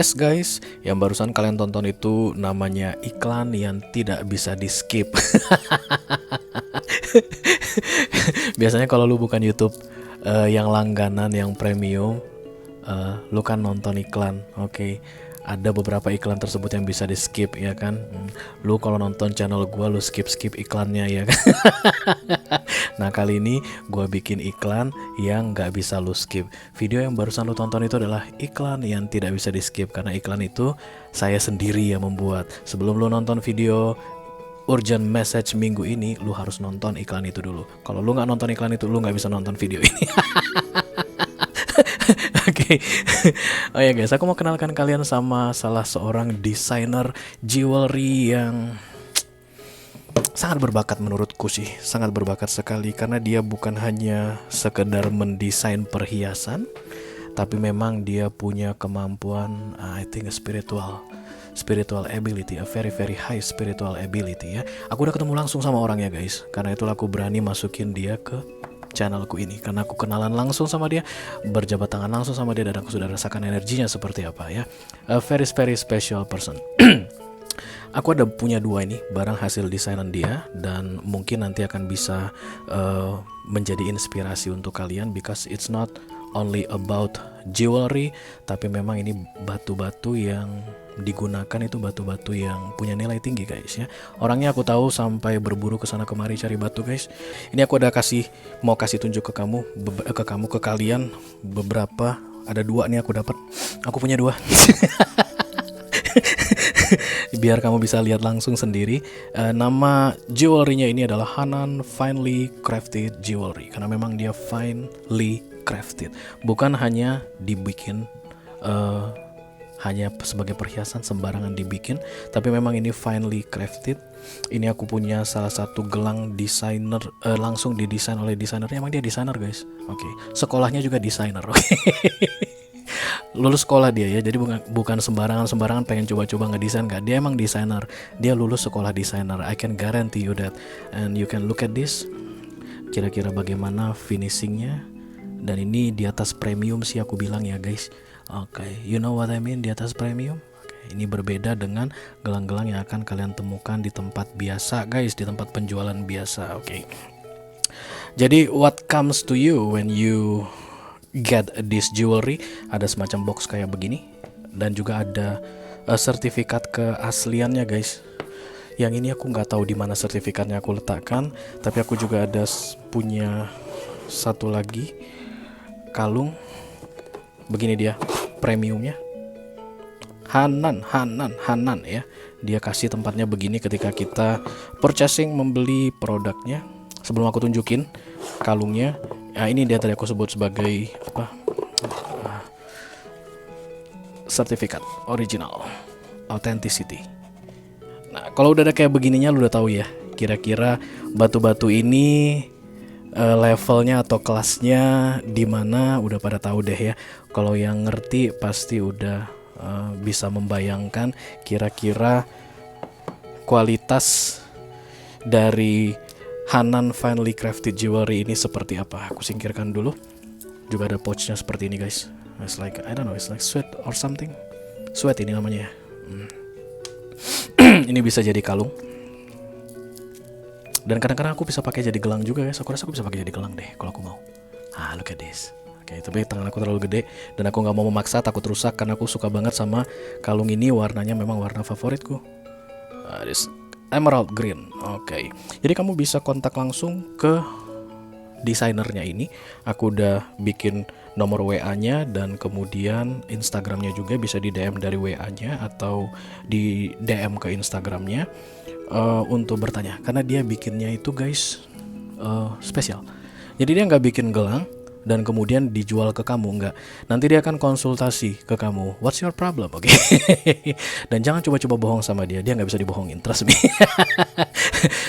Yes guys, yang barusan kalian tonton itu namanya iklan yang tidak bisa di skip. Biasanya kalau lu bukan YouTube yang langganan, yang premium, lu kan nonton iklan. Oke. Ada beberapa iklan tersebut yang bisa di skip ya kan. Lu kalau nonton channel gua lu skip iklannya ya kan. Nah kali ini gua bikin iklan yang nggak bisa lu skip. Video yang barusan lu tonton itu adalah iklan yang tidak bisa di skip, karena iklan itu saya sendiri yang membuat. Sebelum lu nonton video urgent message minggu ini, lu harus nonton iklan itu dulu. Kalau lu nggak nonton iklan itu, lu nggak bisa nonton video ini. Oke. Oh ya guys, aku mau kenalkan kalian sama salah seorang desainer jewelry yang sangat berbakat menurutku sih. Sangat berbakat sekali, karena dia bukan hanya sekedar mendesain perhiasan, tapi memang dia punya kemampuan, I think spiritual ability, a very high spiritual ability ya. Aku udah ketemu langsung sama orangnya guys, karena itulah aku berani masukin dia ke channelku ini, karena aku kenalan langsung sama dia, berjabat tangan langsung sama dia, dan aku sudah rasakan energinya seperti apa ya. A very special person. Aku ada punya dua ini barang hasil desainan dia, dan mungkin nanti akan bisa menjadi inspirasi untuk kalian, because it's not only about jewelry, tapi memang ini batu-batu yang digunakan itu batu-batu yang punya nilai tinggi guys ya. Orangnya aku tahu sampai berburu ke sana kemari cari batu guys. Ini aku ada mau kasih tunjuk ke kamu, ke kalian beberapa. Ada dua nih aku dapat. Aku punya dua. Biar kamu bisa lihat langsung sendiri. Nama jewelry-nya ini adalah Hanan Finely Crafted Jewelry, karena memang dia finely crafted, bukan hanya dibikin hanya sebagai perhiasan sembarangan dibikin, tapi memang ini finely crafted. Ini aku punya salah satu gelang desainer, langsung didesain oleh desainernya. Emang dia desainer guys. Oke. Sekolahnya juga desainer. Oke. Lulus sekolah dia ya, jadi bukan sembarangan pengen coba-coba ngedesain, enggak. Dia emang desainer, dia lulus sekolah desainer. I can guarantee you that. And you can look at this, kira-kira bagaimana finishingnya. Dan ini di atas premium sih aku bilang ya guys. Oke, you know what I mean, di atas premium. Oke, ini berbeda dengan gelang-gelang yang akan kalian temukan di tempat biasa guys, di tempat penjualan biasa. Oke. Jadi what comes to you when you get this jewelry, ada semacam box kayak begini, dan juga ada sertifikat keasliannya guys. Yang ini aku nggak tahu di mana sertifikatnya aku letakkan, tapi aku juga ada punya satu lagi kalung begini, dia premiumnya Hanan ya. Dia kasih tempatnya begini ketika kita purchasing, membeli produknya. Sebelum aku tunjukin kalungnya, nah ini dia tadi aku sebut sebagai apa, sertifikat original authenticity. Nah kalau udah ada kayak begininya, lu udah tahu ya kira-kira batu-batu ini levelnya atau kelasnya di mana. Udah pada tahu deh ya. Kalau yang ngerti pasti udah bisa membayangkan kira-kira kualitas dari Hanan Finely Crafted Jewelry ini seperti apa. Aku singkirkan dulu. Juga ada pouchnya seperti ini guys. It's like, I don't know, it's like sweat or something. Sweat ini namanya ya. Ini bisa jadi kalung. Dan kadang-kadang aku bisa pakai jadi gelang juga guys. Aku rasa aku bisa pakai jadi gelang deh kalau aku mau. Look at this. Oke, tapi tangan aku terlalu gede dan aku nggak mau memaksa, takut rusak, karena aku suka banget sama kalung ini. Warnanya memang warna favoritku. This emerald green. Oke. Jadi kamu bisa kontak langsung ke desainernya ini. Aku udah bikin nomor WA-nya, dan kemudian Instagramnya juga bisa di DM dari WA-nya atau di DM ke Instagramnya untuk bertanya, karena dia bikinnya itu guys spesial. Jadi dia nggak bikin gelang dan kemudian dijual ke kamu, enggak. Nanti dia akan konsultasi ke kamu, what's your problem, oke? Dan jangan coba-coba bohong sama dia nggak bisa dibohongin, trust me.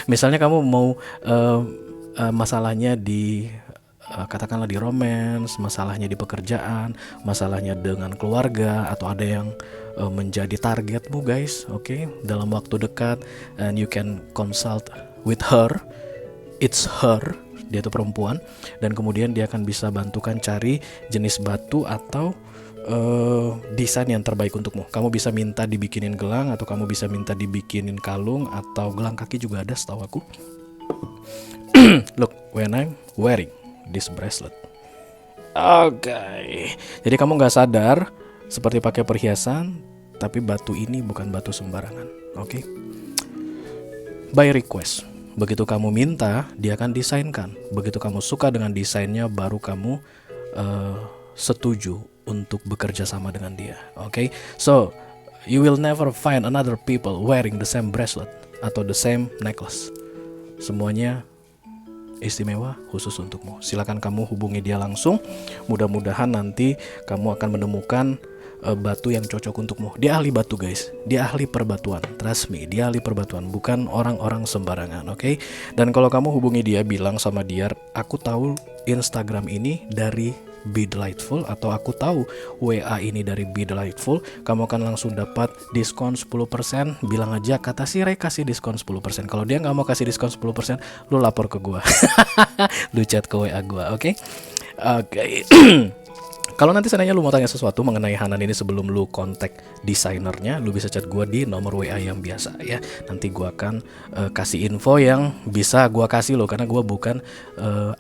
Misalnya kamu mau masalahnya di katakanlah di romance, masalahnya di pekerjaan, masalahnya dengan keluarga, atau ada yang menjadi targetmu guys, oke, dalam waktu dekat, and you can consult with her. It's her, dia itu perempuan, dan kemudian dia akan bisa bantukan cari jenis batu atau desain yang terbaik untukmu. Kamu bisa minta dibikinin gelang, atau kamu bisa minta dibikinin kalung, atau gelang kaki juga ada setahu aku. Look, when I'm wearing this bracelet. Oke. Jadi kamu nggak sadar seperti pakai perhiasan, tapi batu ini bukan batu sembarangan. Oke. By request. Begitu kamu minta, dia akan desainkan. Begitu kamu suka dengan desainnya, baru kamu setuju untuk bekerja sama dengan dia. Oke. So, you will never find another people wearing the same bracelet atau the same necklace. Semuanya istimewa khusus untukmu. Silakan kamu hubungi dia langsung. Mudah-mudahan nanti kamu akan menemukan batu yang cocok untukmu. Dia ahli batu guys, dia ahli perbatuan. Trust me, dia ahli perbatuan, bukan orang-orang sembarangan. Oke. Dan kalau kamu hubungi dia, bilang sama dia, aku tahu Instagram ini dari Be Delightful, atau aku tahu WA ini dari Be Delightful, kamu akan langsung dapat diskon 10%. Bilang aja kata si Ray kasih diskon 10%. Kalau dia nggak mau kasih diskon 10%, lu lapor ke gua. Lu chat ke WA gua, oke? Oke. Kalau nanti seandainya lu mau tanya sesuatu mengenai Hanan ini sebelum lu kontak desainernya, lu bisa chat gua di nomor WA yang biasa ya. Nanti gua akan kasih info yang bisa gua kasih lo, karena gua bukan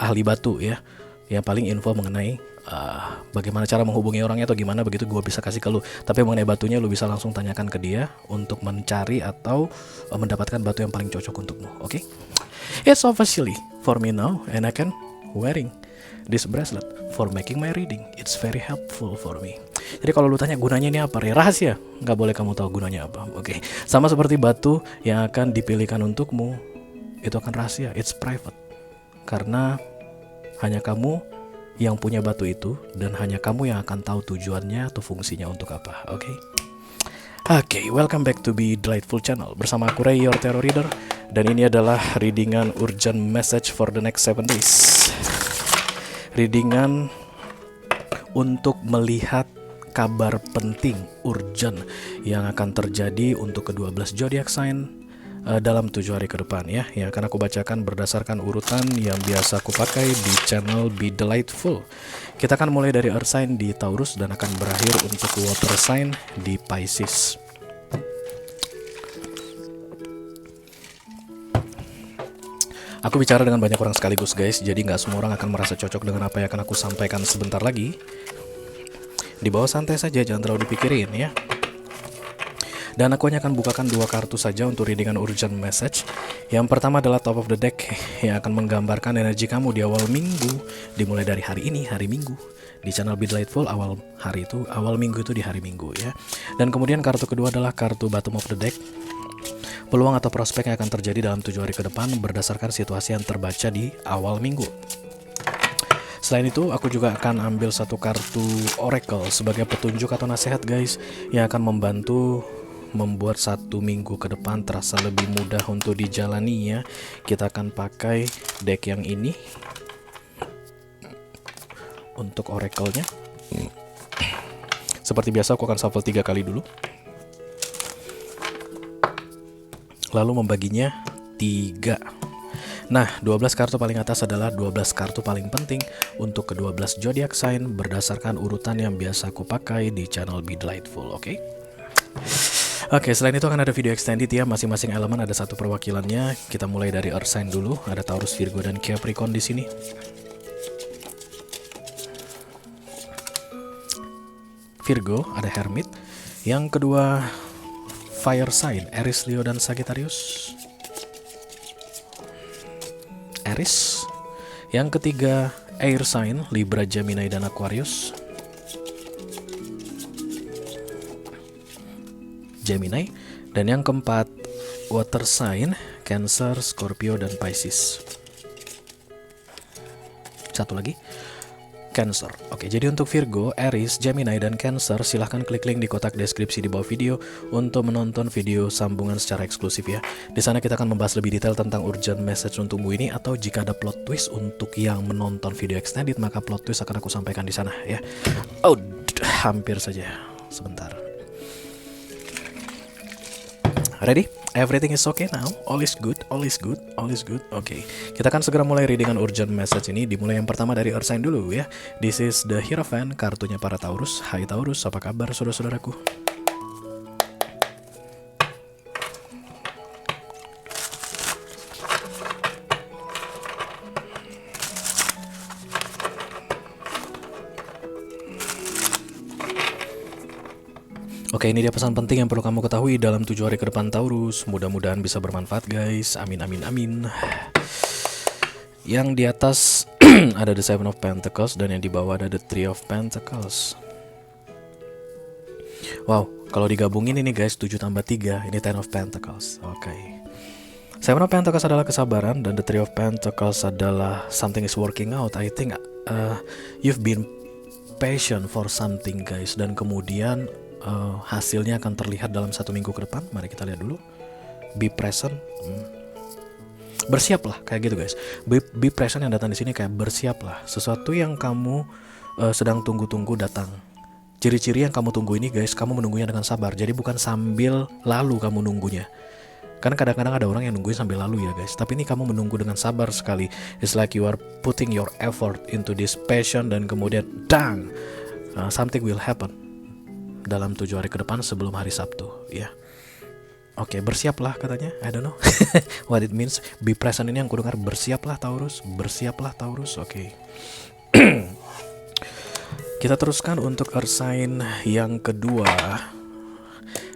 ahli batu ya. Yang paling info mengenai bagaimana cara menghubungi orangnya atau gimana begitu gue bisa kasih ke lu. Tapi mengenai batunya lu bisa langsung tanyakan ke dia untuk mencari atau mendapatkan batu yang paling cocok untukmu. Oke? It's officially for me now, and I can wearing this bracelet for making my reading. It's very helpful for me. Jadi kalau lu tanya gunanya ini apa, rahasia, nggak boleh kamu tahu gunanya apa. Oke? Sama seperti batu yang akan dipilihkan untukmu, itu akan rahasia. It's private. Karena hanya kamu yang punya batu itu, dan hanya kamu yang akan tahu tujuannya atau fungsinya untuk apa. Oke? Oke, welcome back to Be Delightful Channel. Bersama aku Ray, your tarot reader. Dan ini adalah readingan urgent message for the next 7 days. Readingan untuk melihat kabar penting, urgent, yang akan terjadi untuk ke-12 zodiac sign dalam 7 hari ke depan ya. Yang akan aku bacakan berdasarkan urutan yang biasa aku pakai di channel Be Delightful. Kita akan mulai dari Earth sign di Taurus dan akan berakhir untuk Water sign di Pisces. Aku bicara dengan banyak orang sekaligus guys, jadi nggak semua orang akan merasa cocok dengan apa yang akan aku sampaikan sebentar lagi. Di bawah santai saja, jangan terlalu dipikirin ya. Dan aku hanya akan bukakan 2 kartu saja untuk readingan urgent message. Yang pertama adalah top of the deck yang akan menggambarkan energi kamu di awal minggu, dimulai dari hari ini, hari Minggu. Di channel Be Delightful, awal minggu itu di hari Minggu ya. Dan kemudian kartu kedua adalah kartu bottom of the deck. Peluang atau prospek yang akan terjadi dalam 7 hari ke depan berdasarkan situasi yang terbaca di awal minggu. Selain itu, aku juga akan ambil 1 kartu oracle sebagai petunjuk atau nasihat guys, yang akan membantu membuat 1 minggu ke depan terasa lebih mudah untuk dijalani ya. Kita akan pakai deck yang ini untuk oracle-nya. Seperti biasa aku akan shuffle 3 kali dulu, lalu membaginya 3. Nah, 12 kartu paling atas adalah 12 kartu paling penting untuk ke-12 zodiac sign berdasarkan urutan yang biasa aku pakai di channel Be Delightful, oke? Oke, selain itu akan ada video extended ya, masing-masing elemen ada 1 perwakilannya. Kita mulai dari Earth sign dulu, ada Taurus, Virgo, dan Capricorn di sini. Virgo ada Hermit, yang kedua Fire sign Aries, Leo, dan Sagittarius. Aries, yang ketiga Air sign Libra, Gemini, dan Aquarius. Gemini, dan yang keempat Water sign Cancer, Scorpio, dan Pisces. Satu lagi Cancer. Oke, jadi untuk Virgo, Aries, Gemini, dan Cancer, silahkan klik link di kotak deskripsi di bawah video untuk menonton video sambungan secara eksklusif ya. Di sana kita akan membahas lebih detail tentang urgent message untukmu ini, atau jika ada plot twist untuk yang menonton video extended, maka plot twist akan aku sampaikan di sana ya. Oh, hampir saja. Sebentar. Ready? Everything is okay now. All is good, all is good, all is good. Oke, kita akan segera mulai readingan urgent message ini. Dimulai yang pertama dari Earth sign dulu ya. This is the Hierophant, kartunya para Taurus. Hai Taurus, apa kabar saudara-saudaraku? Oke, ini dia pesan penting yang perlu kamu ketahui dalam 7 hari ke depan Taurus. Mudah-mudahan bisa bermanfaat guys. Amin, amin, amin. Yang di atas ada the Seven of Pentacles dan yang di bawah ada the Three of Pentacles. Wow, kalau digabungin ini guys 7 tambah 3 ini Ten of Pentacles. Oke. Seven of Pentacles adalah kesabaran dan the Three of Pentacles adalah something is working out. I think you've been patient for something guys, dan kemudian hasilnya akan terlihat dalam 1 minggu ke depan. Mari kita lihat dulu. Be present. Bersiaplah kayak gitu guys. Be present yang datang di sini kayak bersiaplah. Sesuatu yang kamu sedang tunggu-tunggu datang. Ciri-ciri yang kamu tunggu ini guys, kamu menunggunya dengan sabar. Jadi bukan sambil lalu kamu nunggunya. Karena kadang-kadang ada orang yang nungguin sambil lalu ya guys. Tapi ini kamu menunggu dengan sabar sekali. It's like you are putting your effort into this passion, dan kemudian dang, something will happen dalam 7 hari ke depan sebelum hari Sabtu ya. Oke, bersiaplah katanya. I don't know what it means. Be present ini yang ku dengar, bersiaplah Taurus, bersiaplah Taurus. Oke. Kita teruskan untuk Earth sign yang kedua.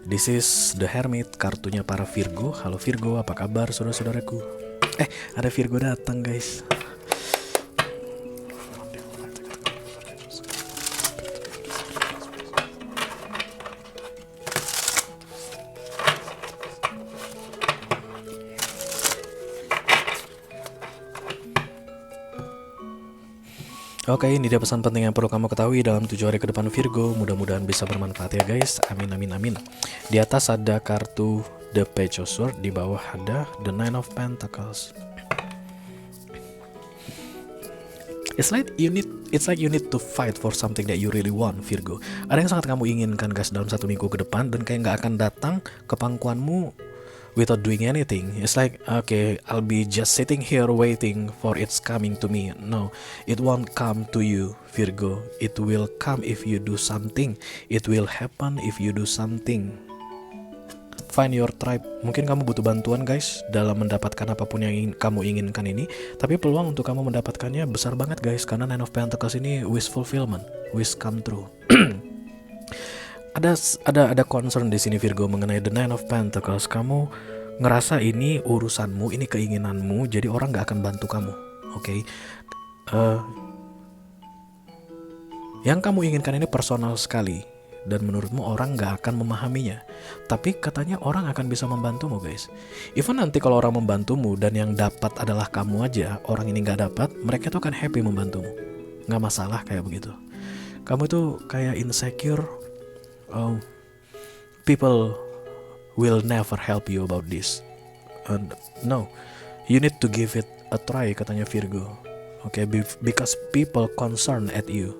This is the Hermit, kartunya para Virgo. Halo Virgo, apa kabar saudara-saudaraku? Ada Virgo datang guys. Oke, ini dia pesan penting yang perlu kamu ketahui dalam 7 hari ke depan Virgo. Mudah-mudahan bisa bermanfaat ya guys. Amin, amin, amin. Di atas ada kartu The Page of Swords, di bawah ada the Nine of Pentacles. It's like you need to fight for something that you really want, Virgo. Ada yang sangat kamu inginkan guys dalam 1 minggu ke depan, dan kayak nggak akan datang ke pangkuanmu without doing anything. It's like, okay, I'll be just sitting here waiting for it's coming to me. No, it won't come to you, Virgo. It will come if you do something. It will happen if you do something. Find your tribe. Mungkin kamu butuh bantuan guys dalam mendapatkan apapun yang kamu inginkan ini, tapi peluang untuk kamu mendapatkannya besar banget guys, karena Nine of Pentacles ini wish fulfillment, wish come true. Ada concern di sini Virgo mengenai the Nine of Pentacles. Kamu ngerasa ini urusanmu, ini keinginanmu, jadi orang nggak akan bantu kamu. Oke. Yang kamu inginkan ini personal sekali, dan menurutmu orang nggak akan memahaminya. Tapi katanya orang akan bisa membantumu guys. Even nanti kalau orang membantumu dan yang dapat adalah kamu aja, orang ini nggak dapat, mereka tuh akan happy membantumu. Nggak masalah kayak begitu. Kamu tuh kayak insecure. People will never help you about this. No, you need to give it a try, katanya Virgo. Okay, because people concerned at you.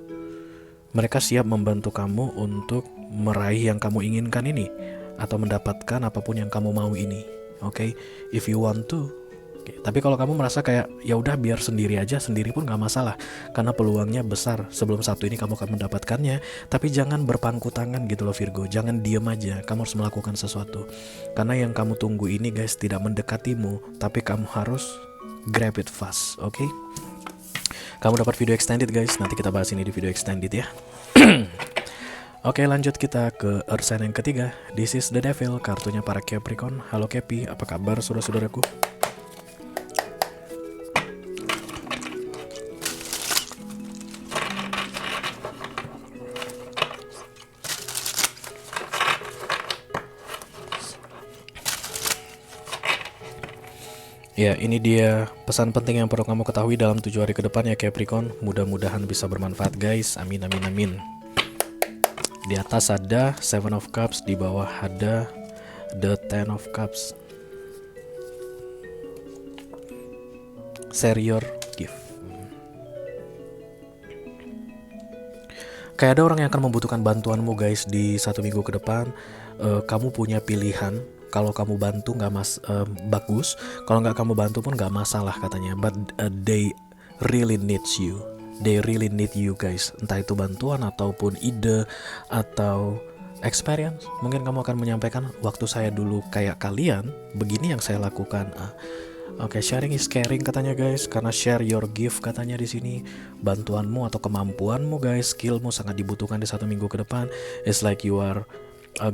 Mereka siap membantu kamu untuk meraih yang kamu inginkan ini, atau mendapatkan apapun yang kamu mau ini. Okay, if you want to. Tapi kalau kamu merasa kayak ya udah biar sendiri aja, sendiri pun nggak masalah, karena peluangnya besar. Sebelum Sabtu ini kamu akan mendapatkannya. Tapi jangan berpangku tangan gitu loh Virgo. Jangan diem aja, kamu harus melakukan sesuatu. Karena yang kamu tunggu ini guys tidak mendekatimu, tapi kamu harus grab it fast. Oke? Kamu dapat video extended guys. Nanti kita bahas ini di video extended ya. Oke, lanjut kita ke Earth sign yang ketiga. This is the Devil, kartunya para Capricorn. Halo Capi, apa kabar saudara-saudaraku? Ya, ini dia pesan penting yang perlu kamu ketahui dalam 7 hari ke depan ya Capricorn. Mudah-mudahan bisa bermanfaat guys. Amin, amin, amin. Di atas ada Seven of Cups, di bawah ada the Ten of Cups. Share your gift. Kayak ada orang yang akan membutuhkan bantuanmu guys di 1 minggu ke depan. Kamu punya pilihan, Kalau kamu bantu nggak bagus, kalau nggak kamu bantu pun nggak masalah katanya. But they really needs you. They really need you guys. Entah itu bantuan ataupun ide atau experience. Mungkin kamu akan menyampaikan, waktu saya dulu kayak kalian, begini yang saya lakukan. Oke, sharing is caring katanya guys, karena share your gift katanya di sini. Bantuanmu atau kemampuanmu guys, skillmu sangat dibutuhkan di 1 minggu ke depan. It's like you are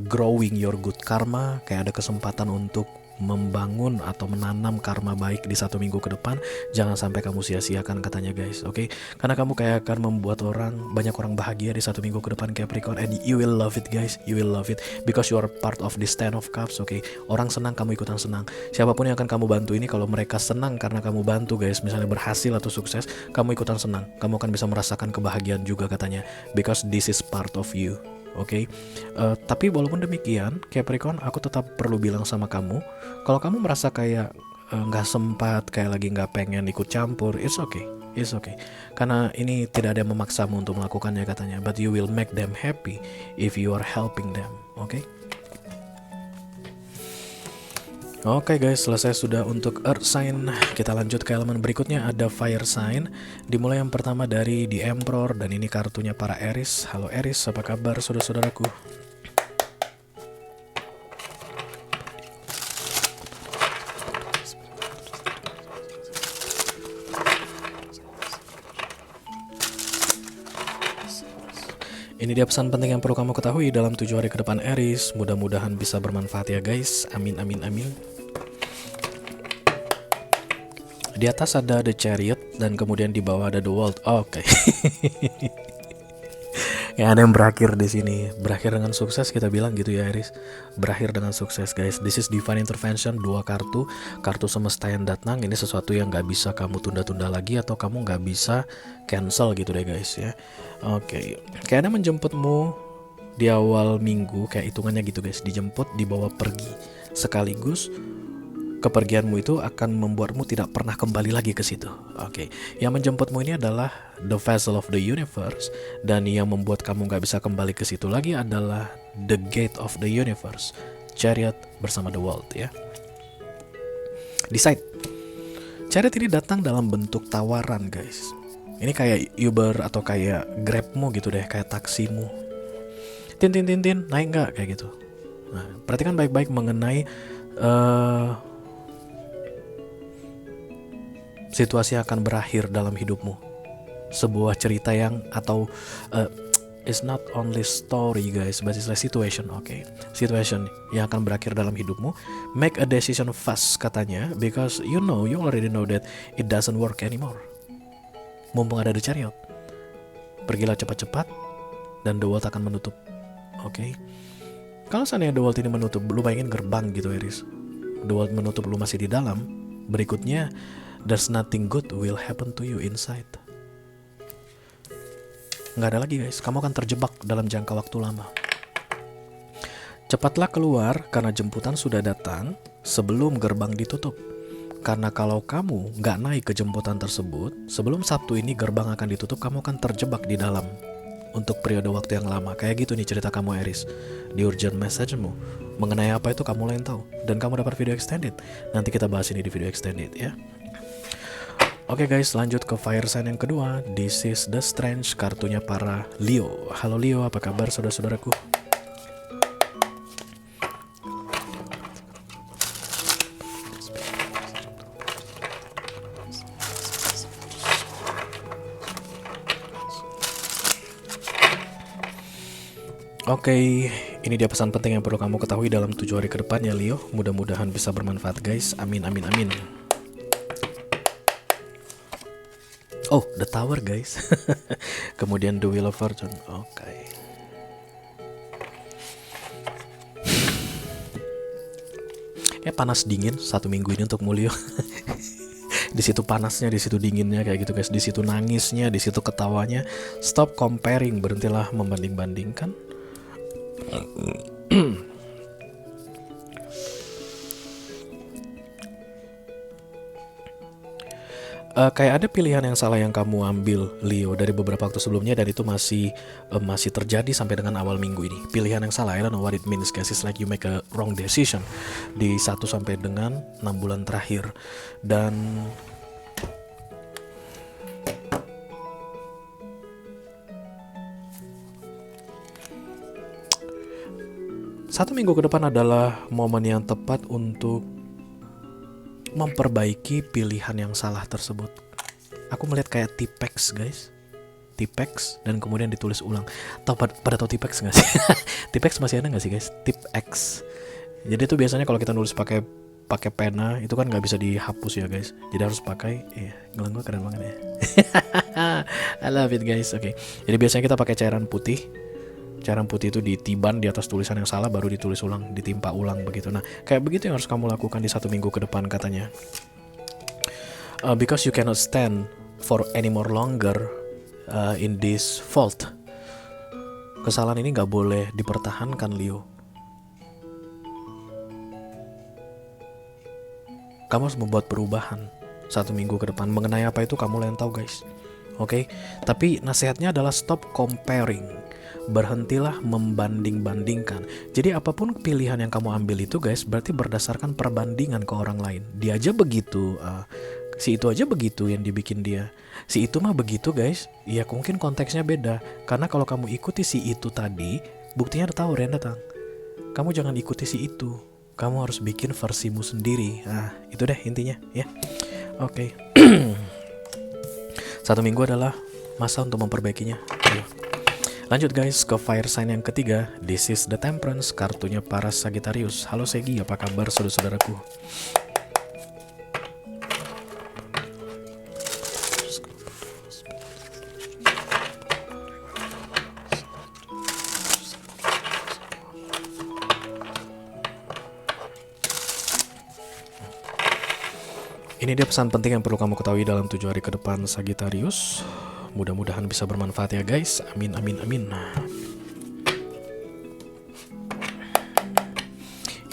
growing your good karma, kayak ada kesempatan untuk membangun atau menanam karma baik di 1 minggu ke depan. Jangan sampai kamu sia-siakan katanya guys, oke? Karena kamu kayak akan membuat banyak orang bahagia di 1 minggu ke depan Capricorn, and you will love it guys, you will love it because you are part of this 10 of cups, oke? Orang senang, kamu ikutan senang. Siapapun yang akan kamu bantu ini, kalau mereka senang karena kamu bantu guys, misalnya berhasil atau sukses, kamu ikutan senang. Kamu akan bisa merasakan kebahagiaan juga katanya, because this is part of you. Oke, tapi walaupun demikian, Capricorn, aku tetap perlu bilang sama kamu, kalau kamu merasa kayak nggak sempat, kayak lagi nggak pengen ikut campur, it's okay, karena ini tidak ada yang memaksamu untuk melakukannya katanya, but you will make them happy if you are helping them, oke? Oke guys, selesai sudah untuk Earth Sign. Kita lanjut ke elemen berikutnya, ada Fire Sign. Dimulai yang pertama dari The Emperor, dan ini kartunya para Aries. Halo Aries, apa kabar saudara-saudaraku? Ini dia pesan penting yang perlu kamu ketahui dalam 7 hari ke depan Aries. Mudah-mudahan bisa bermanfaat ya guys. Amin, amin, amin. Di atas ada The Chariot, dan kemudian di bawah ada The World. Oke. Ya, ada yang berakhir di sini. Berakhir dengan sukses, kita bilang gitu ya Aries. Berakhir dengan sukses guys. This is divine intervention, 2 kartu semesta yang datang. Ini sesuatu yang gak bisa kamu tunda-tunda lagi, atau kamu gak bisa cancel gitu deh guys ya. Oke. Kayak ada menjemputmu di awal minggu, kayak hitungannya gitu guys. Dijemput, dibawa pergi. Sekaligus kepergianmu itu akan membuatmu tidak pernah kembali lagi ke situ. Oke. Yang menjemputmu ini adalah the vessel of the universe, dan yang membuat kamu gak bisa kembali ke situ lagi adalah the gate of the universe, Chariot bersama the world ya. Decide. Chariot ini datang dalam bentuk tawaran guys. Ini kayak Uber atau kayak Grabmu gitu deh, kayak taksimu. Tin, naik nggak kayak gitu. Nah, perhatikan baik-baik mengenai situasi yang akan berakhir dalam hidupmu. Sebuah cerita yang atau it's not only story guys, but it's like situation, okay? Situation yang akan berakhir dalam hidupmu. Make a decision fast katanya, because you already know that it doesn't work anymore. Mumpung ada The Chariot, pergilah cepat-cepat, dan the world akan menutup, okay? Kalau seandainya the world ini menutup, lu bayangin gerbang gitu Aries. The world menutup, lu masih di dalam. Berikutnya, there's nothing good will happen to you inside. Nggak ada lagi guys, kamu akan terjebak dalam jangka waktu lama. Cepatlah keluar karena jemputan sudah datang sebelum gerbang ditutup. Karena kalau kamu nggak naik ke jemputan tersebut, sebelum Sabtu ini gerbang akan ditutup, kamu akan terjebak di dalam untuk periode waktu yang lama. Kayak gitu nih cerita kamu Aries. Di urgent message-mu, mengenai apa itu kamu lain tahu. Dan kamu dapat video extended. Nanti kita bahas ini di video extended ya. Oke guys, lanjut ke fire sign yang kedua. This is the Strange, kartunya para Leo. Halo Leo, apa kabar saudara-saudaraku? Oke, ini dia pesan penting yang perlu kamu ketahui dalam 7 hari ke depan ya Leo. Mudah-mudahan bisa bermanfaat guys. Amin, amin, amin. Oh, the Tower guys. Kemudian the Wheel of Fortune. Oke. Ya panas dingin 1 minggu ini untuk Mulio. Di situ panasnya, di situ dinginnya kayak gitu guys. Di situ nangisnya, di situ ketawanya. Stop comparing, berhentilah membanding-bandingkan. Kayak ada pilihan yang salah yang kamu ambil, Leo, dari beberapa waktu sebelumnya, dan itu masih terjadi sampai dengan awal minggu ini. Pilihan yang salah, I don't know what it means guys. It's like you make a wrong decision di 1 sampai dengan 6 bulan terakhir. Dan satu minggu ke depan adalah momen yang tepat untuk memperbaiki pilihan yang salah tersebut. Aku melihat kayak Tipex guys, Tipex dan kemudian ditulis ulang. Pada tahu Tipex nggak sih? Tipex masih ada nggak sih guys? Tipex. Jadi itu biasanya kalau kita nulis pakai pena itu kan nggak bisa dihapus ya guys. Jadi harus pakai, ngelang gue keren banget ya. I love it guys. Oke. Jadi biasanya kita pakai cairan putih. Cairan putih itu ditiban di atas tulisan yang salah, baru ditulis ulang, ditimpa ulang begitu. Nah, kayak begitu yang harus kamu lakukan di 1 minggu ke depan katanya. Because you cannot stand for any more longer in this fault. Kesalahan ini nggak boleh dipertahankan, Leo. Kamu harus membuat perubahan 1 minggu ke depan. Mengenai apa itu kamu yang tahu guys. Oke, tapi nasihatnya adalah stop comparing. Berhentilah membanding-bandingkan. Jadi apapun pilihan yang kamu ambil itu guys, berarti berdasarkan perbandingan ke orang lain. Dia aja begitu, si itu aja begitu yang dibikin dia. Si itu mah begitu guys. Ya mungkin konteksnya beda. Karena kalau kamu ikuti si itu tadi, buktinya udah tahu yang datang. Kamu jangan ikuti si itu. Kamu harus bikin versimu sendiri. Nah, itu deh intinya ya. Oke. 1 minggu adalah masa untuk memperbaikinya. Lanjut guys ke fire sign yang ketiga. This is the Temperance, kartunya para Sagittarius. Halo Segi, apa kabar saudara-saudaraku? Ini dia pesan penting yang perlu kamu ketahui dalam 7 hari ke depan Sagittarius. Mudah-mudahan bisa bermanfaat ya guys. Amin amin amin.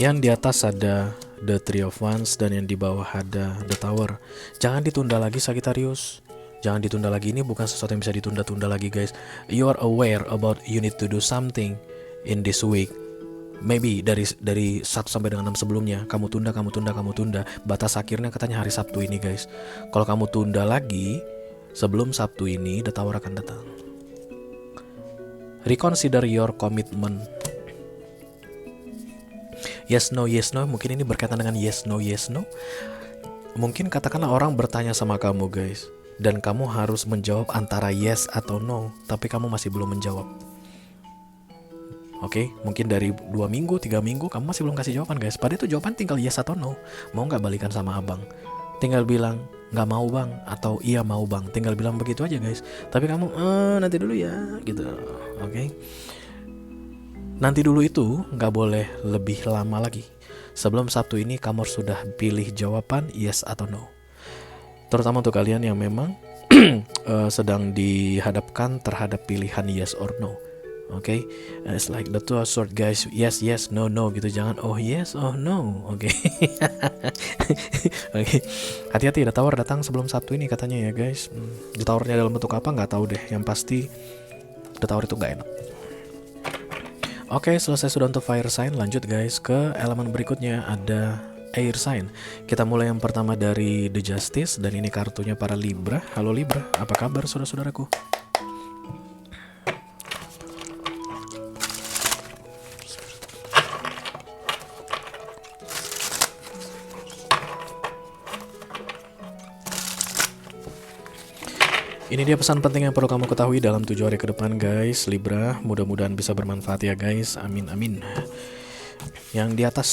Yang di atas ada The Three of Wands dan yang di bawah ada The Tower. Jangan ditunda lagi Sagittarius. Jangan ditunda lagi, ini bukan sesuatu yang bisa ditunda-tunda lagi guys. You are aware about you need to do something in this week. Maybe dari 1 sampai dengan 6 sebelumnya kamu tunda. Batas akhirnya katanya hari Sabtu ini guys. Kalau kamu tunda lagi sebelum Sabtu ini, The Tower akan datang. Reconsider your commitment. Yes no, mungkin ini berkaitan dengan yes no. Mungkin katakanlah orang bertanya sama kamu guys, dan kamu harus menjawab antara yes atau no, tapi kamu masih belum menjawab. Oke, mungkin dari 2 minggu, 3 minggu kamu masih belum kasih jawaban guys. Padahal itu jawaban tinggal yes atau no. Mau gak balikan sama abang? Tinggal bilang gak mau bang, atau iya mau bang. Tinggal bilang begitu aja guys. Tapi kamu nanti dulu ya gitu. Oke. Nanti dulu itu gak boleh lebih lama lagi. Sebelum Sabtu ini kamu sudah pilih jawaban yes atau no. Terutama untuk kalian yang memang sedang dihadapkan terhadap pilihan yes or no. Oke, it's like the two of swords guys. Yes, no, gitu. Jangan oh yes, oh no. Oke. Oke. Hati-hati, The Tower datang sebelum Sabtu ini katanya ya guys. The Towernya dalam bentuk apa nggak tahu deh. Yang pasti The Tower itu nggak enak. Oke, selesai sudah untuk fire sign. Lanjut guys ke elemen berikutnya, ada air sign. Kita mulai yang pertama dari The Justice, dan ini kartunya para Libra. Halo Libra, apa kabar saudara-saudaraku? Ini dia pesan penting yang perlu kamu ketahui dalam 7 hari ke depan guys, Libra. Mudah-mudahan bisa bermanfaat ya guys. Amin amin. Yang di atas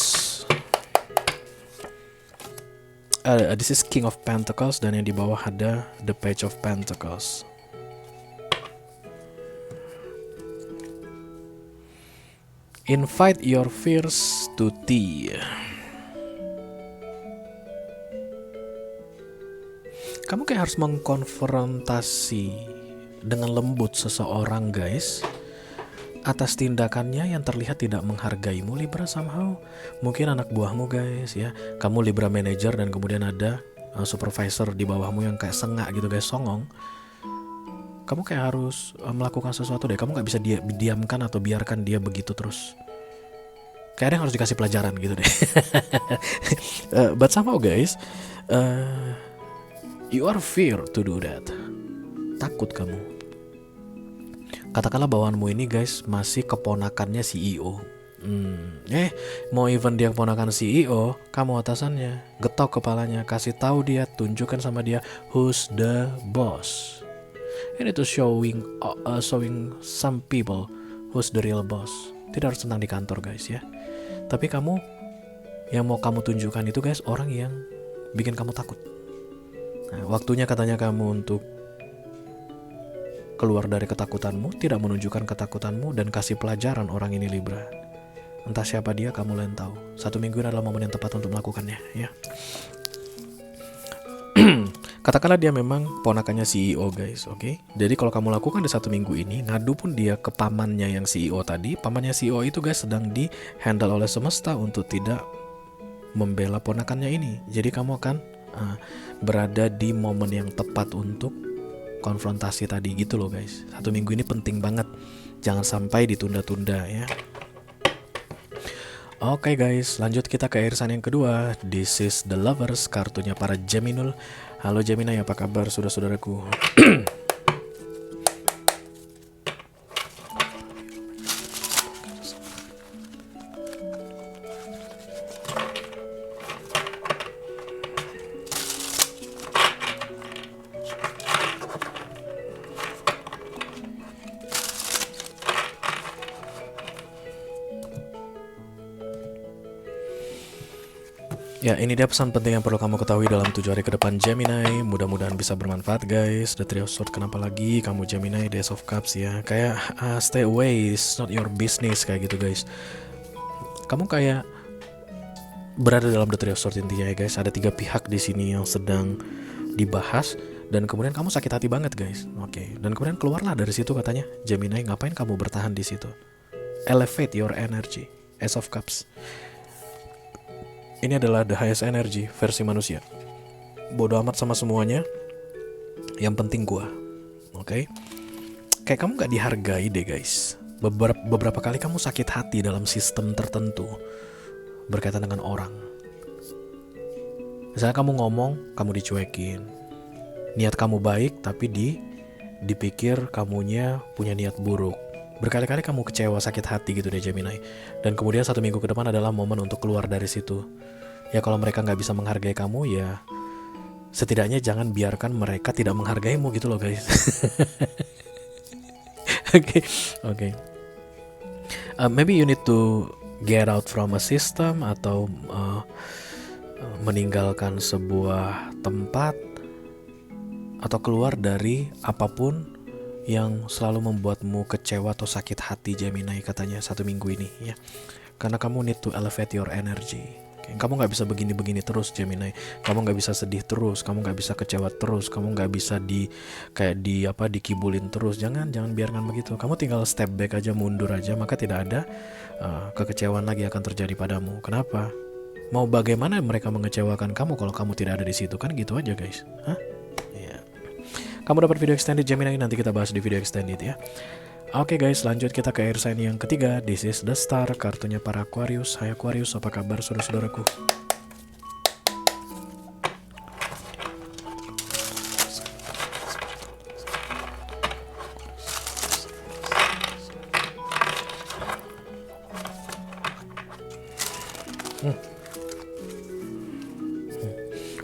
this is King of Pentacles, dan yang di bawah ada The Page of Pentacles. Invite your fears to tea. Kamu kayak harus mengkonfrontasi dengan lembut seseorang guys, atas tindakannya yang terlihat tidak menghargaimu Libra somehow. Mungkin anak buahmu guys ya. Kamu Libra manager dan kemudian ada supervisor di bawahmu yang kayak sengak gitu guys, songong, kamu kayak harus melakukan sesuatu deh. Kamu nggak bisa diamkan atau biarkan dia begitu terus. Kayaknya harus dikasih pelajaran gitu deh. But somehow guys, you are fear to do that. Takut kamu. Katakanlah bawahanmu ini guys masih keponakannya CEO. Mau even dia keponakan CEO, kamu atasannya, getok kepalanya, kasih tahu dia, tunjukkan sama dia who's the boss. And itu showing some people who's the real boss. Tidak harus tentang di kantor guys ya. Tapi kamu yang mau kamu tunjukkan itu guys orang yang bikin kamu takut. Nah, waktunya katanya kamu untuk keluar dari ketakutanmu, tidak menunjukkan ketakutanmu, dan kasih pelajaran orang ini Libra. Entah siapa dia, kamu lain tahu. 1 minggu ini adalah momen yang tepat untuk melakukannya ya. Katakanlah dia memang ponakannya CEO guys, oke? Jadi kalau kamu lakukan di 1 minggu ini, ngadu pun dia ke pamannya yang CEO tadi. Pamannya CEO itu guys sedang di handle oleh semesta untuk tidak membela ponakannya ini. Jadi kamu akan berada di momen yang tepat untuk konfrontasi tadi gitu loh guys. 1 minggu ini penting banget, jangan sampai ditunda-tunda ya. Oke guys, lanjut kita ke irisan yang kedua. This is the Lovers, kartunya para Geminul. Halo Gemini, apa kabar saudara-saudaraku? Ya, ini dia pesan penting yang perlu kamu ketahui dalam 7 hari ke depan Gemini. Mudah-mudahan bisa bermanfaat guys. The Three of Swords, kenapa lagi kamu Gemini? The Ace of Cups ya. Kayak stay away, it's not your business kayak gitu guys. Kamu kayak berada dalam The Three of Swords intinya ya guys. Ada 3 pihak di sini yang sedang dibahas dan kemudian kamu sakit hati banget guys. Oke. Dan kemudian keluarlah dari situ katanya Gemini. Ngapain kamu bertahan di situ? Elevate your energy. Ace of Cups. Ini adalah the highest energy versi manusia. Bodoh amat sama semuanya. Yang penting gua. Oke? Kayak kamu gak dihargai deh guys. Beberapa kali kamu sakit hati dalam sistem tertentu berkaitan dengan orang. Misalnya kamu ngomong, kamu dicuekin. Niat kamu baik tapi dipikir kamunya punya niat buruk. Berkali-kali kamu kecewa, sakit hati gitu deh Gemini. Dan kemudian 1 minggu ke depan adalah momen untuk keluar dari situ. Ya kalau mereka gak bisa menghargai kamu, ya setidaknya jangan biarkan mereka tidak menghargaimu gitu loh guys. Oke. Maybe you need to get out from a system atau meninggalkan sebuah tempat atau keluar dari apapun yang selalu membuatmu kecewa atau sakit hati Gemini katanya 1 minggu ini ya. Karena kamu need to elevate your energy. Kamu gak bisa begini-begini terus Gemini. Kamu gak bisa sedih terus, kamu gak bisa kecewa terus, kamu gak bisa dikibulin terus. Jangan biarkan begitu. Kamu tinggal step back aja, mundur aja, maka tidak ada kekecewaan lagi akan terjadi padamu. Kenapa? Mau bagaimana mereka mengecewakan kamu kalau kamu tidak ada di situ? Kan gitu aja guys. Kamu dapat video extended Gemini, nanti kita bahas di video extended ya. Oke guys, lanjut kita ke air sign yang ketiga. This is the Star, kartunya para Aquarius. Hai Aquarius, apa kabar saudara-saudaraku?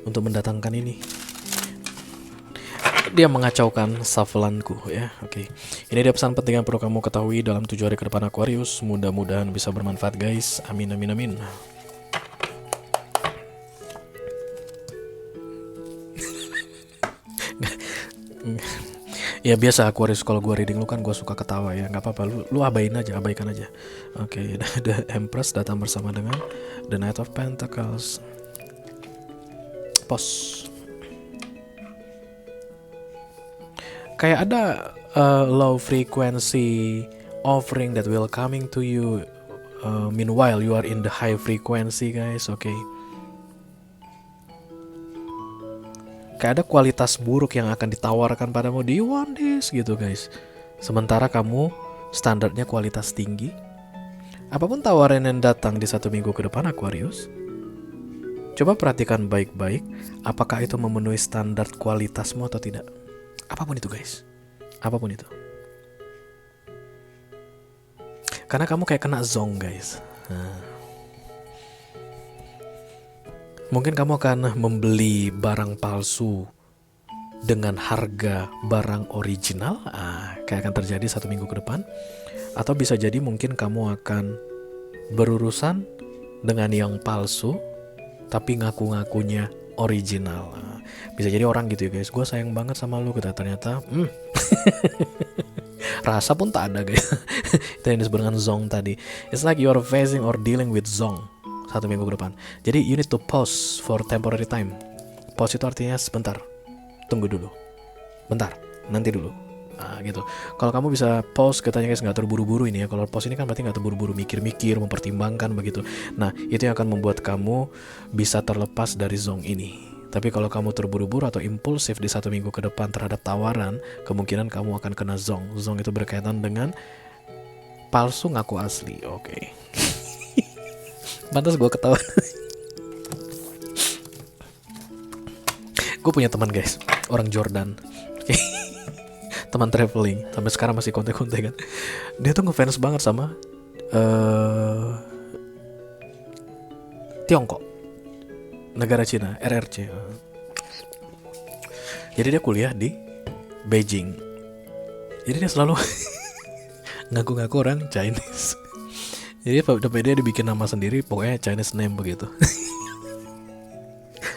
Untuk mendatangkan ini, dia mengacaukan shuffle-anku ya. Oke. Ini dia pesan penting yang perlu kamu ketahui dalam 7 hari ke depan Aquarius. Mudah-mudahan bisa bermanfaat guys. Amin amin amin. Ya biasa Aquarius, kalau gue reading lu kan gue suka ketawa ya. Gak apa-apa, lu abaikan aja. Oke. The Empress datang bersama dengan The Knight of Pentacles. Pos. Kayak ada low frequency offering that will coming to you. Meanwhile you are in the high frequency guys. Okay. Kayak ada kualitas buruk yang akan ditawarkan padamu. Do you want this gitu guys. Sementara kamu standarnya kualitas tinggi. Apapun tawaran yang datang di 1 minggu ke depan Aquarius, coba perhatikan baik-baik, apakah itu memenuhi standar kualitasmu atau tidak. Apapun itu guys, apapun itu. Karena kamu kayak kena zong guys. Mungkin kamu akan membeli barang palsu dengan harga barang original, kayak akan terjadi 1 minggu ke depan. Atau bisa jadi mungkin kamu akan berurusan dengan yang palsu tapi ngaku-ngakunya original. Bisa jadi orang gitu ya guys, gue sayang banget sama lu, ternyata rasa pun tak ada guys. Itu yang disebut dengan zong tadi. It's like you are facing or dealing with zong 1 minggu ke depan. Jadi you need to pause for temporary time. Pause itu artinya sebentar, tunggu dulu, bentar, nanti dulu. Gitu. Kalau kamu bisa pause, katanya guys, nggak terburu-buru ini ya. Kalau pause ini kan berarti nggak terburu-buru, mikir-mikir, mempertimbangkan begitu. Nah itu yang akan membuat kamu bisa terlepas dari zong ini. Tapi kalau kamu terburu-buru atau impulsif di 1 minggu ke depan terhadap tawaran, kemungkinan kamu akan kena zong. Zong itu berkaitan dengan palsu ngaku asli. Oke. Pantas gue ketawa. Gue punya teman guys, orang Jordan. Teman traveling, sampai sekarang masih kontak-kontak kan. Dia tuh ngefans banget sama Tiongkok, negara Cina, RRC. Jadi dia kuliah di Beijing. Jadi dia selalu ngaku-ngaku orang Chinese. Jadi dia dibikin nama sendiri, pokoknya Chinese name begitu.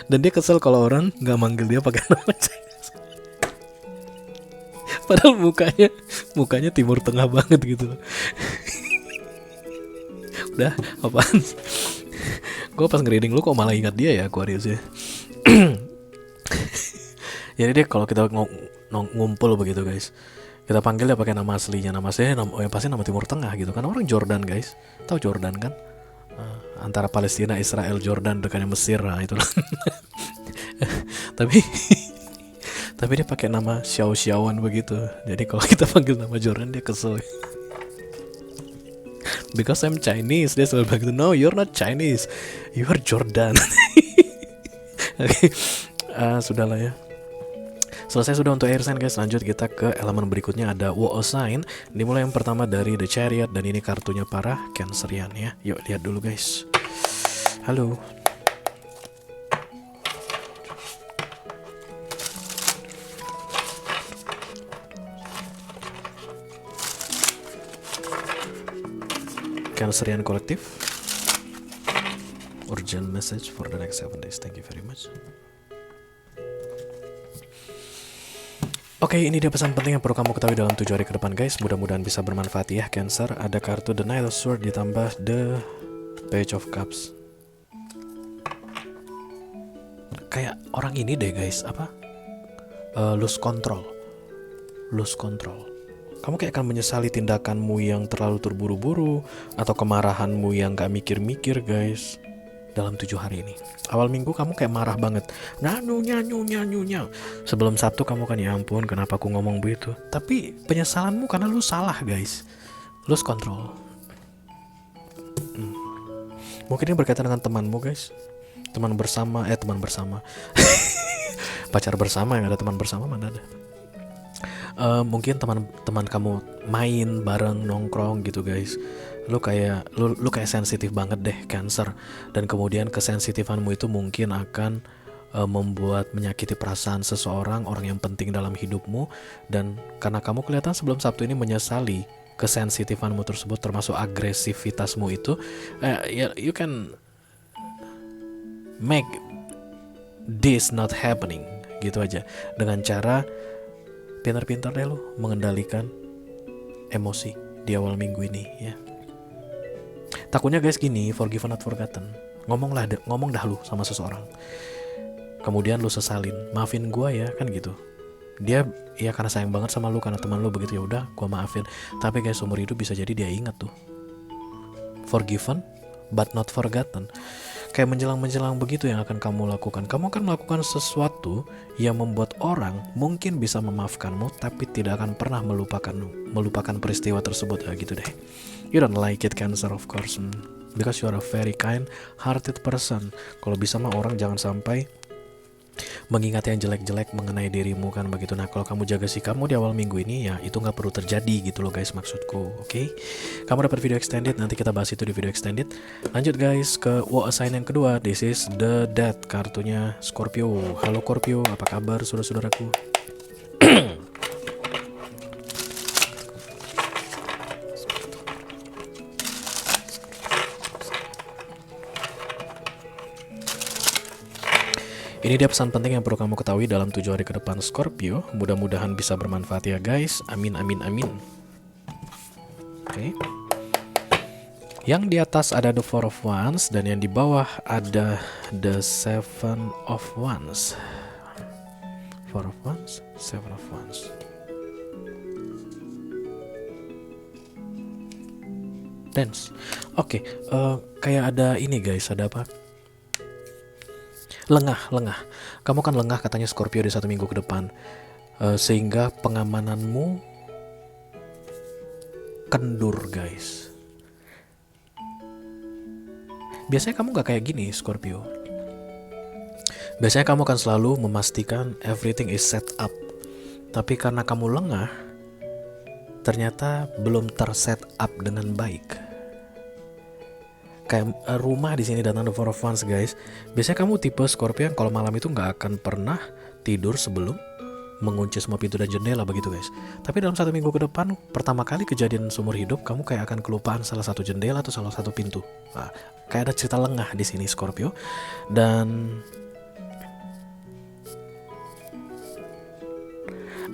Dan dia kesel kalau orang nggak manggil dia pakai nama Chinese. Padahal mukanya Timur Tengah banget gitu. Udah, apaan? Gue pas ngereading lu kok malah ingat dia ya, Aquarius ya. Jadi dia kalau kita ngumpul begitu guys, kita panggil dia pakai nama aslinya. Nama aslinya pasti nama Timur Tengah gitu kan. Orang Jordan guys, tahu Jordan kan? Antara Palestina, Israel, Jordan, dekatnya Mesir, nah itulah. Tapi dia pakai nama Xiao-Xiaoan begitu. Jadi kalau kita panggil nama Jordan dia kesel. Because I'm Chinese, dia selalu begitu. No, you're not Chinese, you are Jordan. Oke, sudahlah ya. Selesai sudah untuk air sign guys. Lanjut kita ke elemen berikutnya, ada water sign. Dimulai yang pertama dari The Chariot, dan ini kartunya para Cancerian ya. Yuk lihat dulu guys. Halo. Cancerian Collective. Urgent message for the next 7 days. Thank you very much. Oke, ini dia pesan penting yang perlu kamu ketahui dalam 7 hari ke depan guys. Mudah-mudahan bisa bermanfaat ya Cancer. Ada kartu The Knight of Swords ditambah The Page of Cups. Kayak orang ini deh guys, apa? Lose control. Kamu kayak akan menyesali tindakanmu yang terlalu terburu-buru, atau kemarahanmu yang gak mikir-mikir guys, dalam 7 hari ini. Awal minggu kamu kayak marah banget, nyunya. Sebelum Sabtu kamu kan, ya ampun kenapa aku ngomong begitu. Tapi penyesalanmu karena lu salah guys. Lose control. Mungkin ini berkaitan dengan temanmu guys. Teman bersama. Pacar bersama, yang ada teman bersama mana ada. Mungkin teman kamu main bareng, nongkrong gitu guys. Lu kayak sensitif banget deh Cancer, dan kemudian kesensitifanmu itu mungkin akan membuat menyakiti perasaan seseorang, orang yang penting dalam hidupmu. Dan karena kamu kelihatan sebelum Sabtu ini menyesali kesensitifanmu tersebut, termasuk agresivitasmu itu, you can make this not happening gitu aja, dengan cara pintar-pintar deh lu mengendalikan emosi di awal minggu ini ya. Takutnya guys gini, forgiven not forgotten. Ngomong dah lu sama seseorang, kemudian lu sesalin, maafin gua ya kan gitu. Dia ya karena sayang banget sama lu, karena teman lu begitu, ya udah gua maafin. Tapi guys umur hidup bisa jadi dia ingat tuh, forgiven but not forgotten. kayak menjelang-menjelang begitu yang akan kamu lakukan. Kamu akan melakukan sesuatu yang membuat orang mungkin bisa memaafkanmu, tapi tidak akan pernah melupakan peristiwa tersebut. Ya gitu deh. You don't like it, Cancer, of course, because you are a very kind-hearted person. Kalau bisa mah orang jangan sampai mengingat yang jelek-jelek mengenai dirimu kan begitu. Nah kalau kamu jaga sikapmu di awal minggu ini, ya itu nggak perlu terjadi gitu loh guys, maksudku. Oke? Kamu dapat video extended, nanti kita bahas itu di video extended. Lanjut guys ke War Assign yang kedua. This is the Death, kartunya Scorpio. Halo Scorpio, apa kabar saudara-saudaraku? Ini dia pesan penting yang perlu kamu ketahui dalam 7 hari ke depan Scorpio. Mudah-mudahan bisa bermanfaat ya guys. Amin amin amin. Oke. Yang di atas ada the Four of Wands dan yang di bawah ada the Seven of Wands. Four of Wands, Seven of Wands. Dance. Oke, kayak ada ini guys, ada apa? Lengah. Kamu kan lengah katanya Scorpio di 1 minggu ke depan, sehingga pengamananmu kendur guys. Biasanya kamu gak kayak gini Scorpio. Biasanya kamu akan selalu memastikan everything is set up. Tapi karena kamu lengah, ternyata belum terset up dengan baik. Kayak rumah di sini datang the Four of Wands guys. Biasanya kamu tipe Scorpio yang kalau malam itu nggak akan pernah tidur sebelum mengunci semua pintu dan jendela begitu guys. Tapi dalam 1 minggu ke depan, pertama kali kejadian seumur hidup, kamu kayak akan kelupaan salah satu jendela atau salah satu pintu. Nah, kayak ada cerita lengah di sini Scorpio. Dan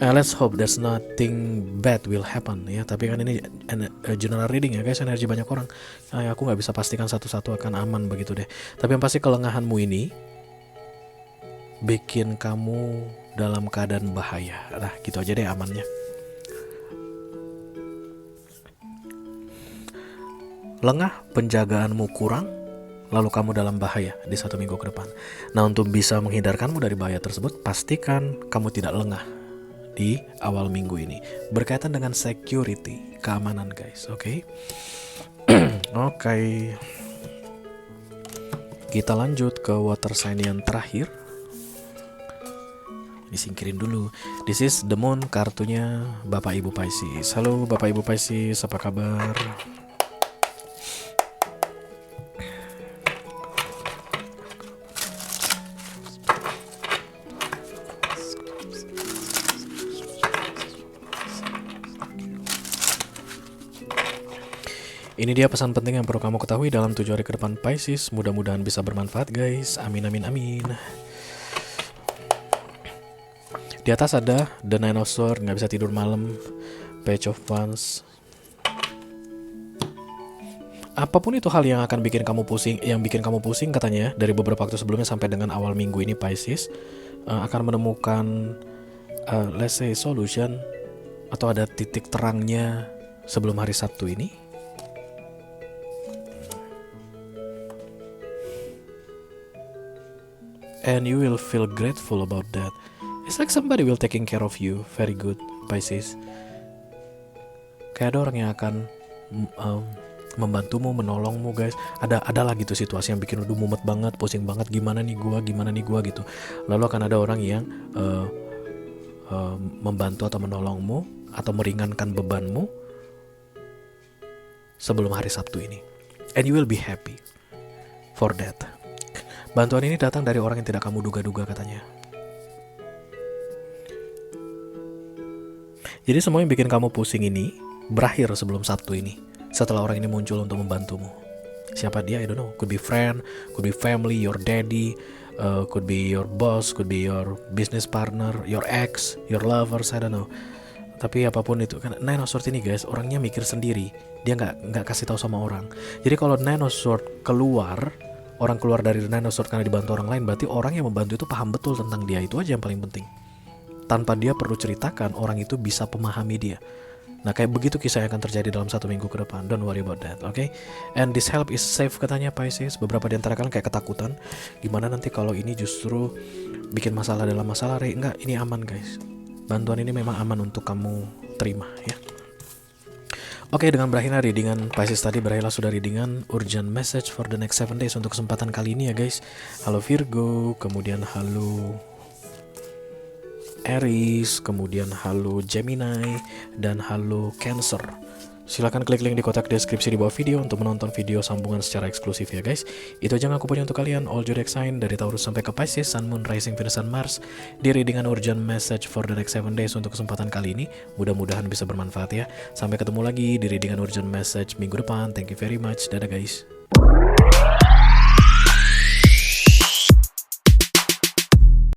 let's hope there's nothing bad will happen ya. Tapi kan ini general reading ya guys, energi banyak orang. Aku nggak bisa pastikan satu-satu akan aman begitu deh. Tapi yang pasti kelengahanmu ini bikin kamu dalam keadaan bahaya. Nah gitu aja deh amannya. Lengah, penjagaanmu kurang, lalu kamu dalam bahaya di 1 minggu ke depan. Nah untuk bisa menghindarkanmu dari bahaya tersebut, pastikan kamu tidak lengah di awal minggu ini berkaitan dengan security, keamanan guys. Oke. Oke. Kita lanjut ke water sign yang terakhir. Disingkirin dulu. This is the moon, kartunya Bapak Ibu Pisces. Halo Bapak Ibu Pisces, apa kabar? Ini dia pesan penting yang perlu kamu ketahui dalam 7 hari ke depan Pisces. Mudah-mudahan bisa bermanfaat guys. Amin amin amin. Di atas ada the Nine of Swords, nggak bisa tidur malam, Page of Wands. Apapun itu hal yang akan bikin kamu pusing, katanya dari beberapa waktu sebelumnya sampai dengan awal minggu ini Pisces akan menemukan let's say solution atau ada titik terangnya sebelum hari Sabtu ini. And you will feel grateful about that. It's like somebody will taking care of you. Very good, Pisces. Kayak ada orang yang akan membantumu, menolongmu guys. Ada lagi tuh situasi yang bikin udah mumet banget, pusing banget, gimana nih gua gitu. Lalu akan ada orang yang membantu atau menolongmu atau meringankan bebanmu sebelum hari Sabtu ini. And you will be happy for that. Bantuan ini datang dari orang yang tidak kamu duga-duga katanya. Jadi semua yang bikin kamu pusing ini berakhir sebelum Sabtu ini. Setelah orang ini muncul untuk membantumu. Siapa dia? I don't know. Could be friend, could be family, your daddy, could be your boss, could be your business partner, your ex, your lovers, I don't know. Tapi apapun itu, kan Nine of Swords ini guys, orangnya mikir sendiri. Dia nggak kasih tahu sama orang. Jadi kalau Nine of Swords orang keluar dari Nine of Swords karena dibantu orang lain, berarti orang yang membantu itu paham betul tentang dia. Itu aja yang paling penting. Tanpa dia perlu ceritakan, orang itu bisa memahami dia. Nah kayak begitu kisah yang akan terjadi dalam 1 minggu ke depan. Don't worry about that, okay? And this help is safe katanya Pisces. Beberapa di antara kalian kayak ketakutan, gimana nanti kalau ini justru bikin masalah dalam masalah. Enggak, ini aman guys. Bantuan ini memang aman untuk kamu terima ya. Oke, dengan berakhirnya readingan Pisces tadi, berakhirlah sudah readingan urgent message for the next 7 days untuk kesempatan kali ini ya guys. Halo Virgo, kemudian halo Aries, kemudian halo Gemini, dan halo Cancer. Silahkan klik link di kotak deskripsi di bawah video untuk menonton video sambungan secara eksklusif ya guys. Itu aja yang aku punya untuk kalian, all zodiac sign dari Taurus sampai ke Pisces, Sun, Moon, Rising, Venus, dan Mars, di readingan urgent message for the next 7 days untuk kesempatan kali ini. Mudah-mudahan bisa bermanfaat ya. Sampai ketemu lagi di readingan urgent message minggu depan. Thank you very much. Dadah guys.